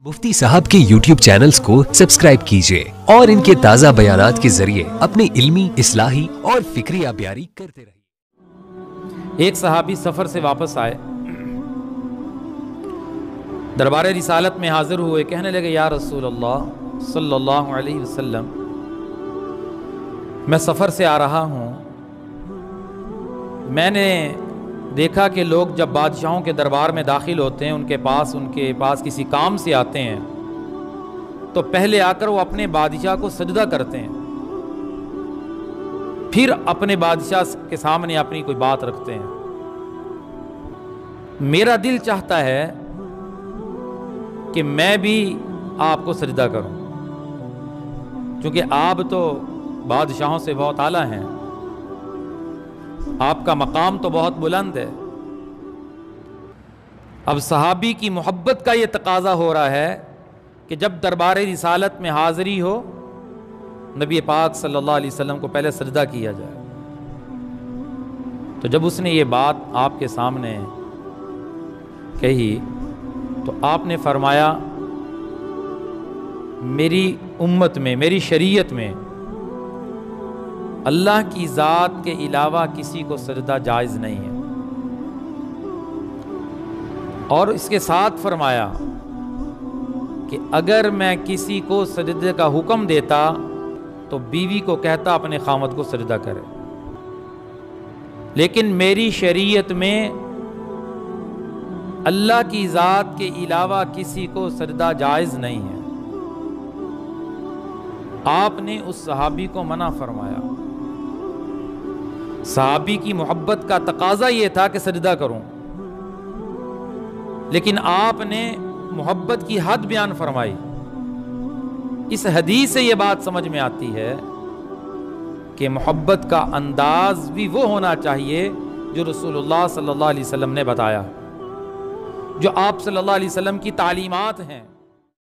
मुफ्ती साहब के YouTube channels को सब्सक्राइब कीजिए और इनके ताज़ा बयानात के जरिए अपनी इल्मी, इस्लाही और फिक्री अबियारी करते रहिए। एक सहाबी सफ़र से वापस आए, दरबार रिसालत में हाजिर हुए, कहने लगे या रसूल अल्लाह सल्लल्लाहु अलैहि वसल्लम, मैं सफ़र से आ रहा हूँ। मैंने देखा कि लोग जब बादशाहों के दरबार में दाखिल होते हैं, उनके पास किसी काम से आते हैं, तो पहले आकर वो अपने बादशाह को सजदा करते हैं, फिर अपने बादशाह के सामने अपनी कोई बात रखते हैं। मेरा दिल चाहता है कि मैं भी आपको सजदा करूं, क्योंकि आप तो बादशाहों से बहुत आला हैं, आपका मकाम तो बहुत बुलंद है। अब सहाबी की मोहब्बत का ये तकाजा हो रहा है कि जब दरबार रिसालत में हाज़िरी हो, नबी पाक सल्लल्लाहु अलैहि वसल्लम को पहले सजदा किया जाए। तो जब उसने ये बात आपके सामने कही तो आपने फरमाया, मेरी उम्मत में, मेरी शरीयत में अल्लाह की ज़ात के अलावा किसी को सजदा जायज़ नहीं है। और इसके साथ फरमाया कि अगर मैं किसी को सजदे का हुक्म देता तो बीवी को कहता अपने खामद को सजदा करे, लेकिन मेरी शरीयत में अल्लाह की ज़ात के अलावा किसी को सजदा जायज़ नहीं है। आपने उस सहाबी को मना फरमाया। सहाबी की मोहब्बत का तकाजा ये था कि सजदा करूं, लेकिन आपने मोहब्बत की हद बयान फरमाई। इस हदीस से ये बात समझ में आती है कि मोहब्बत का अंदाज भी वो होना चाहिए जो रसूलुल्लाह सल्लल्लाहु अलैहि वसल्लम ने बताया, जो आप सल्लल्लाहु अलैहि वसल्लम की तालीमात हैं।